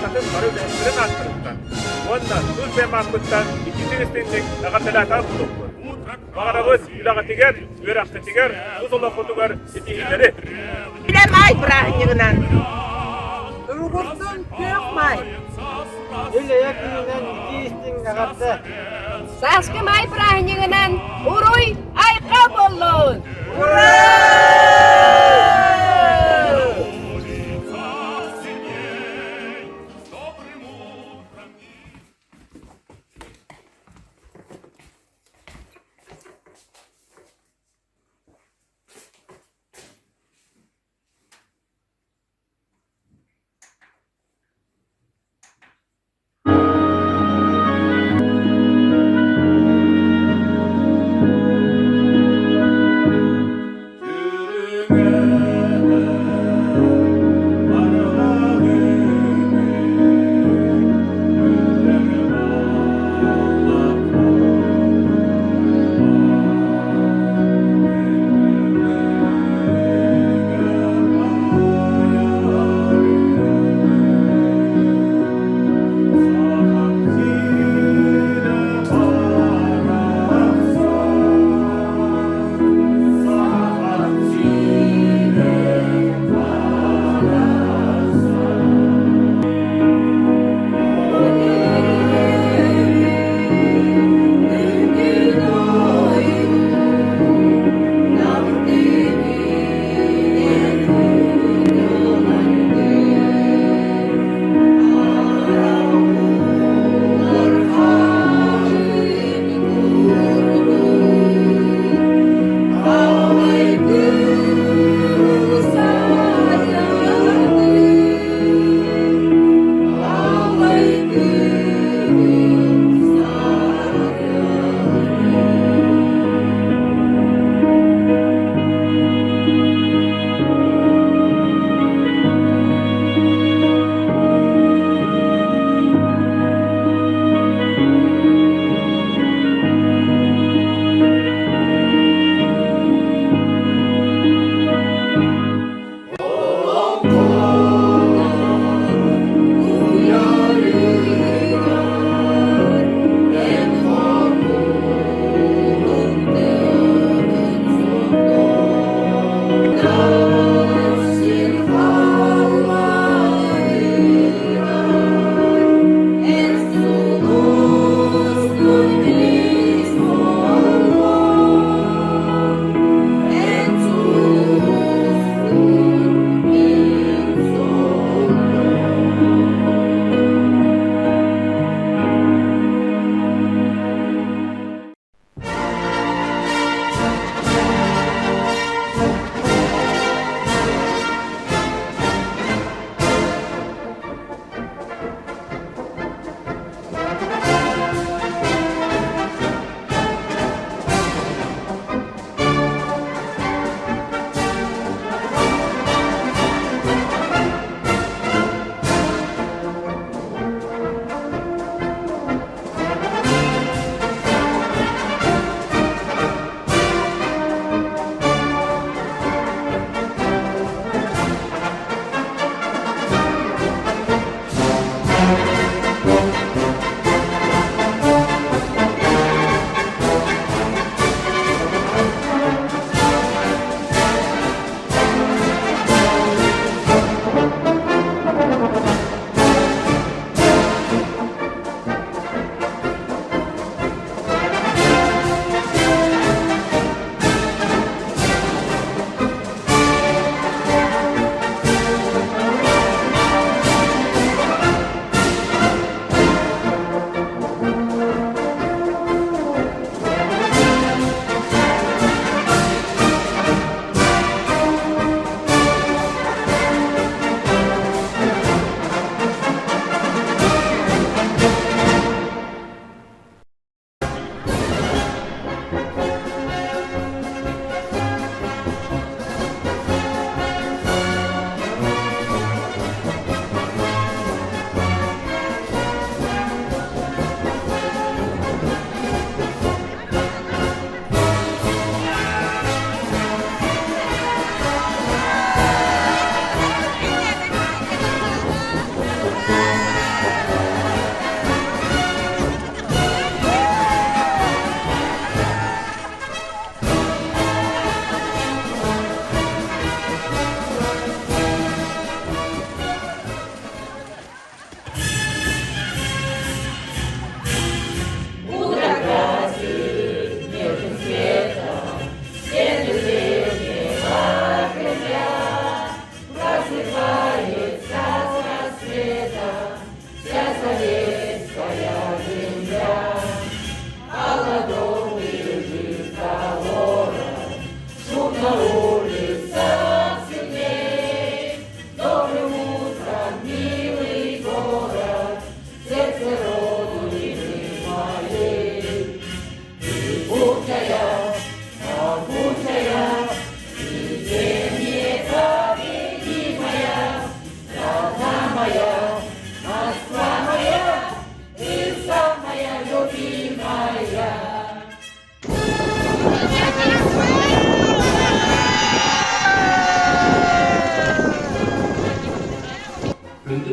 takım barı değiştiren attırıktan. Uonna tuz bemakuttan ikitiristinlik eğэрдэлэрэ buluktur. Bağırağız ilağı tiger, üyerakta tiger, tuz ola kutugar itihilleri. Bilemay bırakıncığından. Urgurtun kökmay. Нэһилиэк гинэн гисtin эҕэрдэ. Саскамай быrakıncığından uruy ayqa bollun.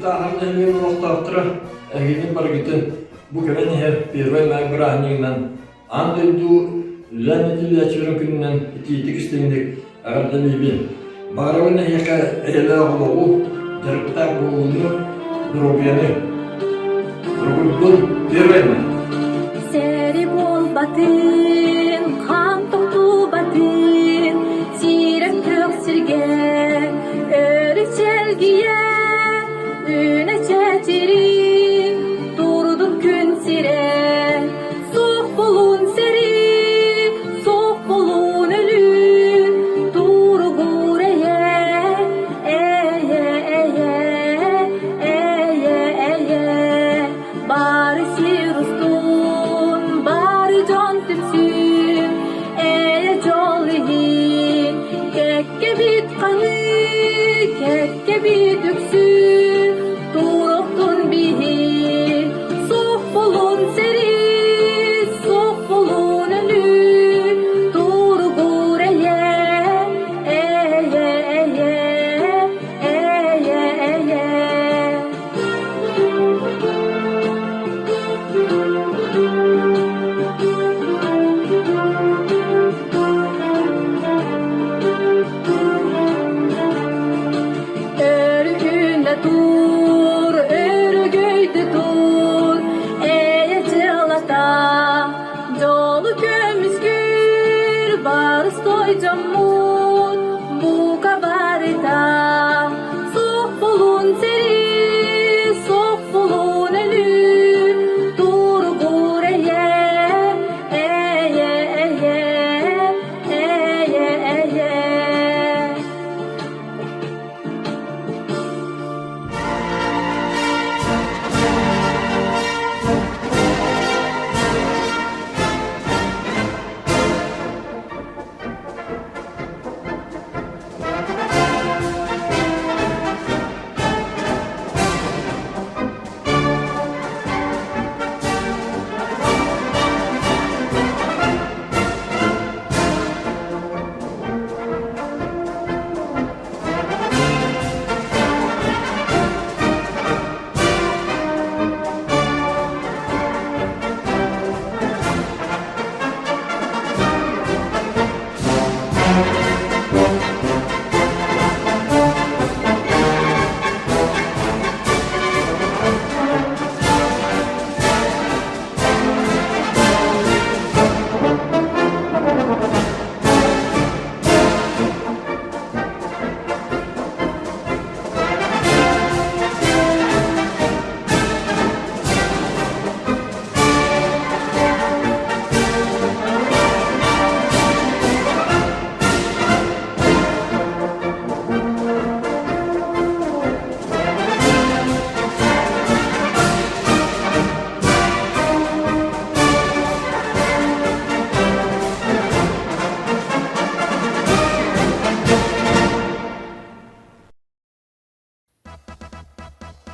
Taaһаҕар нэһилиэгэ олохтоохтара эһигин баргытын бу кэлэн иһэр первый май быраанньыгынан ан дойду үлэн итиллиэчибирин күнүнэн итиитик истиңник эҕэрдэлэрин багарабын нэһиэкэ эйэлээҕолоҕу жарыктаах буолуну дробияны дробун первый май Сери болбатын, қан тоқтубатын, сирек көксірге, өрі челгие, үні чәтірін, тұрдың күн сире, соқ болуын сері, соқ болуын өлі, тұры ғурeye, бары сирустун, бары жон түпсүн, жолыгин, кекке бит қаны, кекке бит үксүн, туруктун бихин, соқ болун сери, соқ болун өлү, туру гурeye, Örgünde dur, örgüyde dur, çılata, jolu kömüskür, barız toycamut, bu kabarita, soq bolun seri, soq bolun ölü, dur gureye,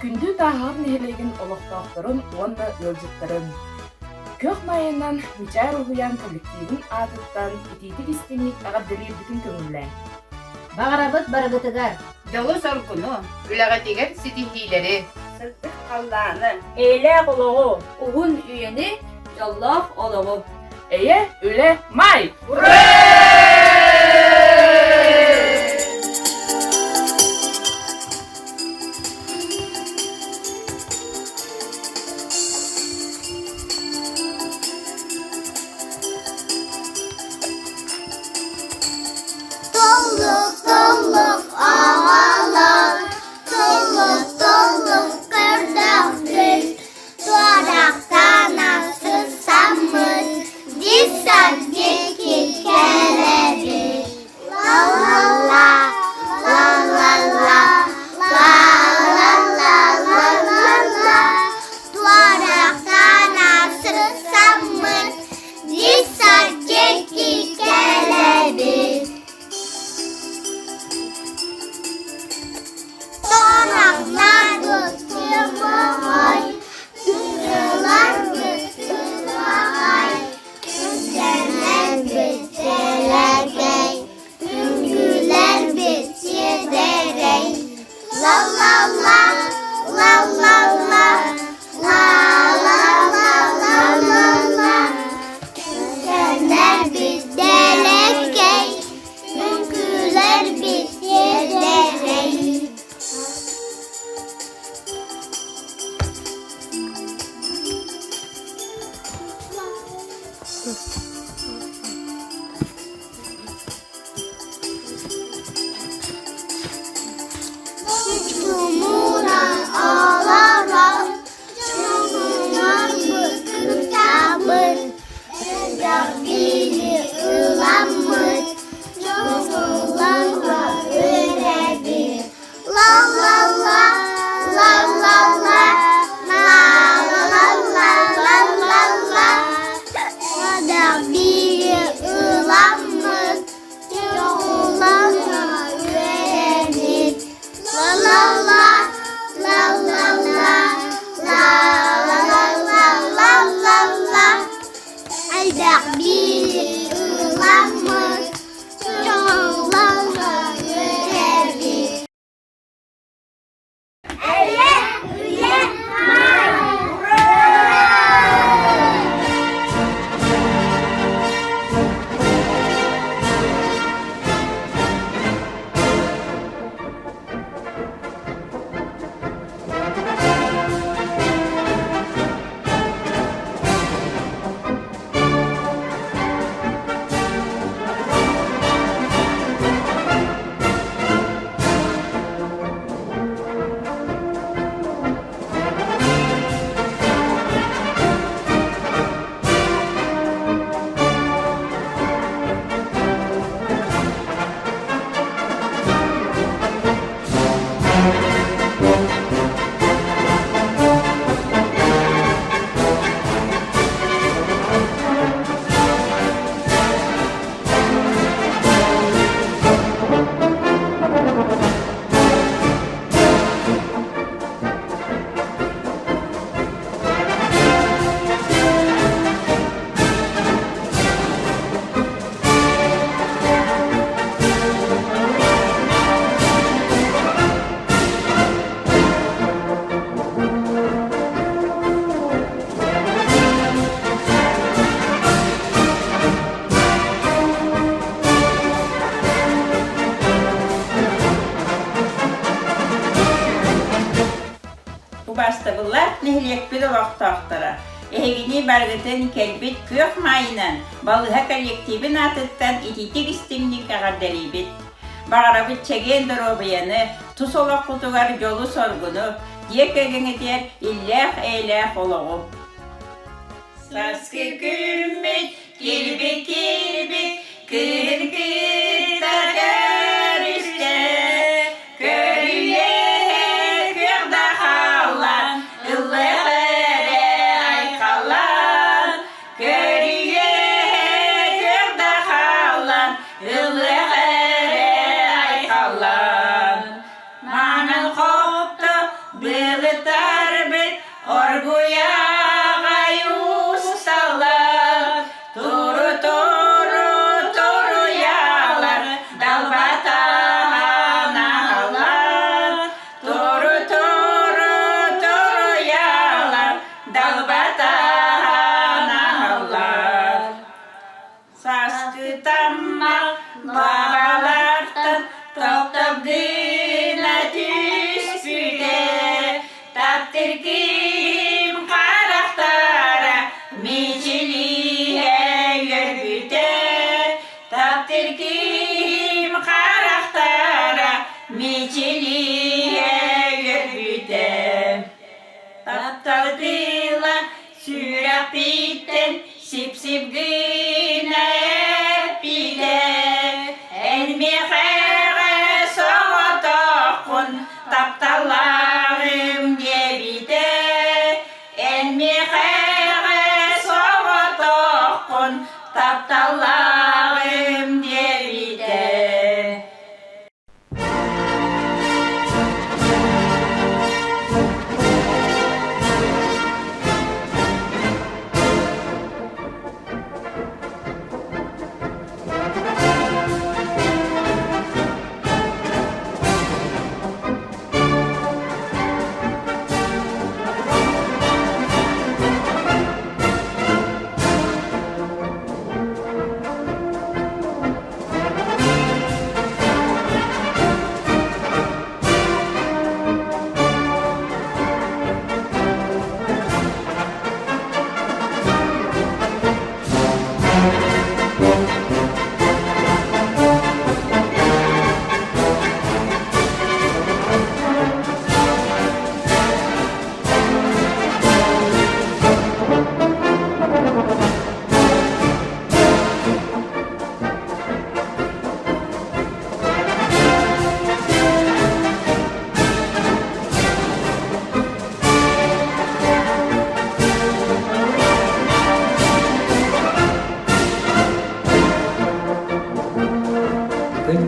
Күндү Тааһаҕар нэһилиэгин олохтоохторун уонна ыалдьыттарын. Көх майынан Мичай Руһуян коллективин аатыттан итиитик истиңник эҕэрдэлэр бүтүн көҥүллээн. Бағарабыт барабытыгар. Жолу соргуну, үләгәтигер ситихилери. Сырдык қалланы. Эйлээ олоҕу, Угун үйени жоллоох олоҕу. эйэ үлэ май. Толлук ағалар, толлук кырдақтыр, туарақтан асыр самыр, дисат кекекен. Çumuran ağlaram, çumuran bıkıtamın, Özel biri ılanmış, çumuranla ölebilir. La la la, la la la, la la la, la la la. Özel biri ılanmış, çumuranla ölebilir. La la la, la la la, la la la la, la la la. Aydak biri ılanmış, çumuranla ölebilir. Bastabıllar нэһилиэк bir vaqtaqtara. Ehegini bargıtın kelbit kök mayının balıha kollektivin atıttan ititik istimlik eğэрдэлэрибит. Bağarabıt çegen dorobayanı, tusolak kutugar yolu sorgunu, diyek egeneter illэх eylэх oloğu. Saskı kümmit, kilbit kilbit, kırkıtlar görüşte, körüye kök dahalan, ıllıkları aykalan, körüye kök dahalan, ıllıkları aykalan. Manal koptu, bılıtar bit, orguya babalardan top dina tüspüde taptır kim karaktara miçiliğe yörgüte taptır kim karaktara miçiliğe yörgüte taptardıyla sürak bitten sip sip güne pide elmiğe soğuk dokun taptallarım gebide elmiğe soğuk dokun taptallarım gebide.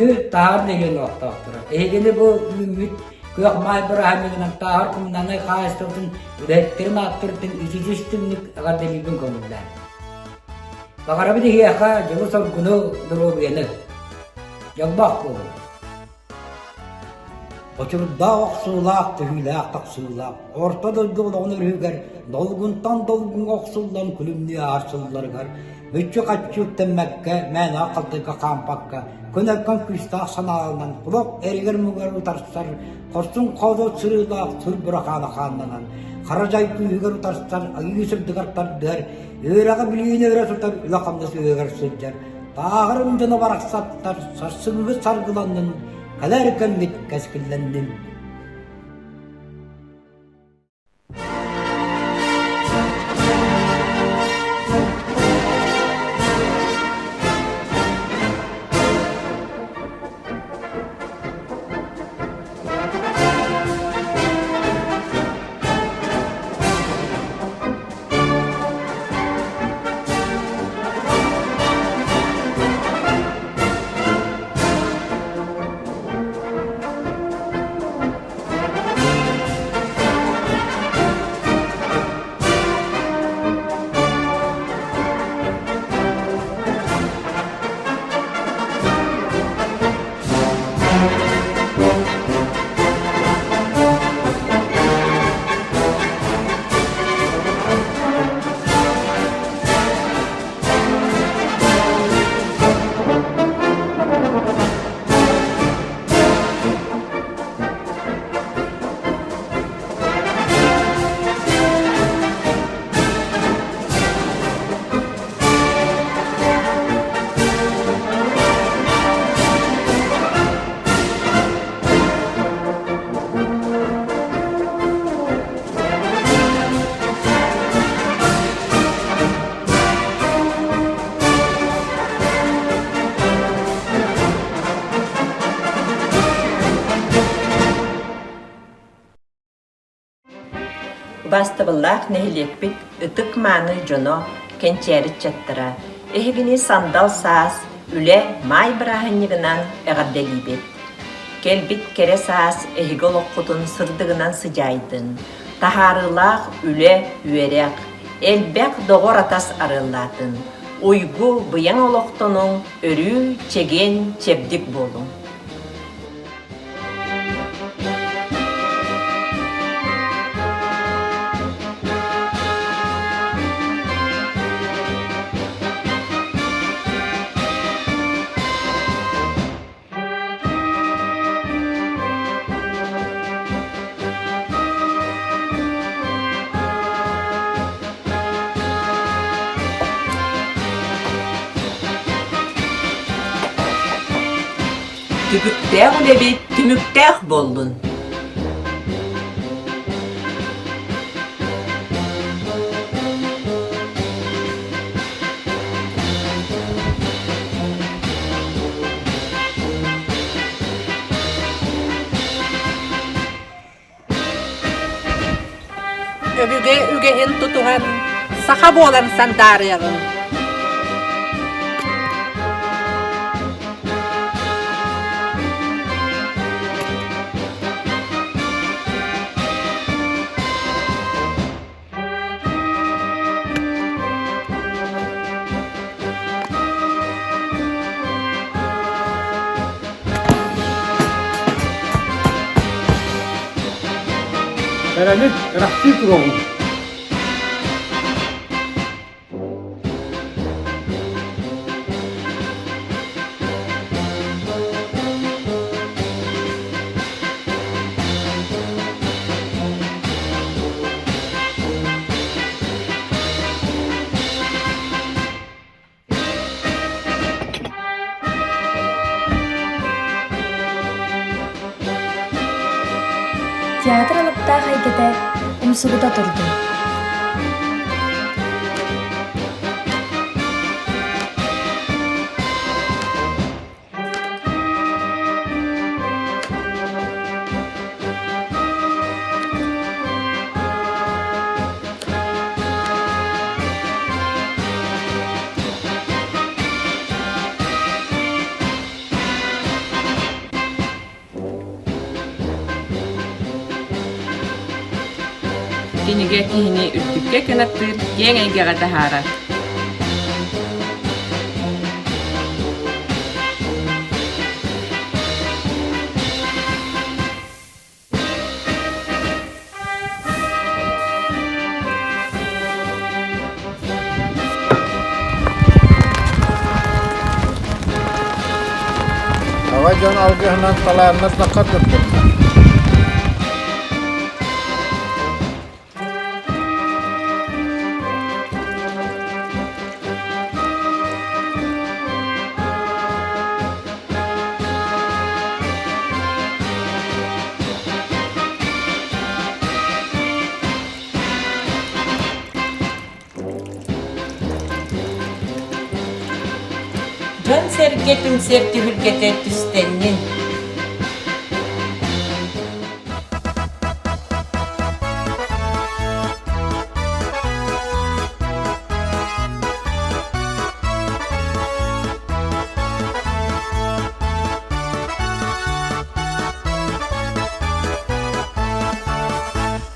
Öldü Taaһaғар nehilin oqtaqtıra. Egeni bu ümit kök may Ibrahim'in Taaһaғar kumnanay xaistırdın ürettirin attırdın ikizistinlik eğerdelibin kömürler. Bakarabı da hiyaka jılı sorgunu duru beni. Yalbaq bu. Oçurda oqsuulaq, tühülaq, taqsuulaq. Orta dolgu olağını rüger, dolguntan dolgun oqsuulan külümlü arsıllargar. Mütçü kaççı temmekke, mena qaldıqa qampakka. Könekkan küstaq sanağından, kulak eriger müger utarsar. Korsun qavda sırılaq, tür bırakana xanlanan. Karacay kühüger utarsar, agi sırdıqartar der. Öğrağı biliyini öğre tutar, ülaqamdası öğer sırcar. Taaһaғarın canı varaksattар, sarsılgı sargılandın. Kalarken git keskillendin. Bastıbılak нэһилиэкпит ıtık manı jono kençerit çattıra. Ehegini sandal saas üle may bırahannyıgınan eğerdelibet. Kelbit kere saas ehege oloqqutun sırdıgınan sıcaydın. Taharılaq üle üerek. Elbek doğor atas arılatın. Uygu bıyan oloqtonun örü çegen çebdik bolun. Tübükteğ ulebit tümükteğ bollun. Öbüge ügehin tutuhan saha bolan sandaryağı. Erenit rahsi turuğun. Театр алыпта хайгete умсугута турду. иниге кихини үртүкке кенаттыр кеңэйгеға тахара. Авайдан алгыһынан талаарнар тақар дөттөр. Жон серге түмсер түһүлгете түстеннин.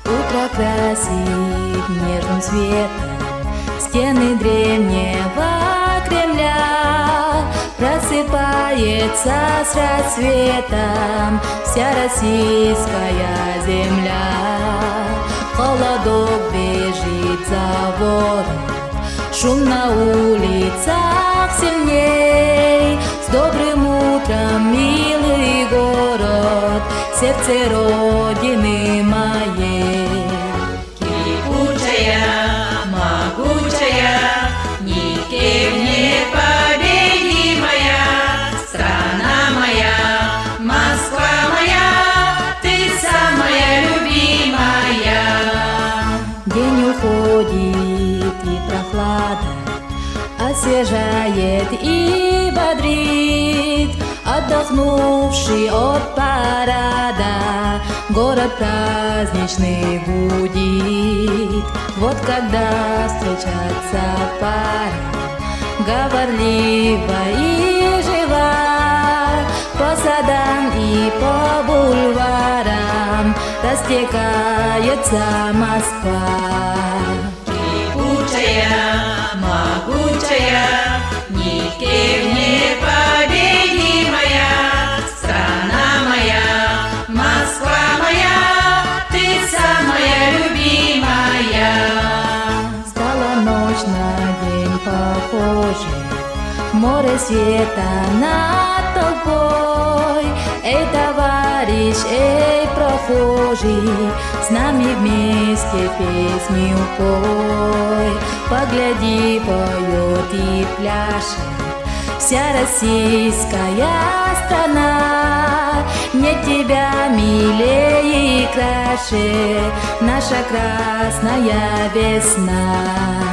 Утро красит нежным светом стены древнего Кремля. Просыпается с рассветом вся российская земля. Холодок бежит за ворот, шум на улицах сильней. С добрым утром, милый город, сердце Родины моей. Кипучая, могучая, никем не победимая, страна моя, Москва моя, ты самая любимая. День уходит, и прохлада освежает и бодрит. Отдохнувший от парада, город праздничный гудит. Вот когда встречаться пара, говорлива и жива, по садам и по бульварам растекается Москва. Кипучая, могучая, никем не победимая, страна моя, Москва моя, ты самая любимая. Стала ночь на день похожей, море света над толпой. Эй, товарищ, эй, прохожий, с нами вместе песню пой. Погляди, поет и пляшет вся российская страна. Нет тебя милее и краше наша красная весна.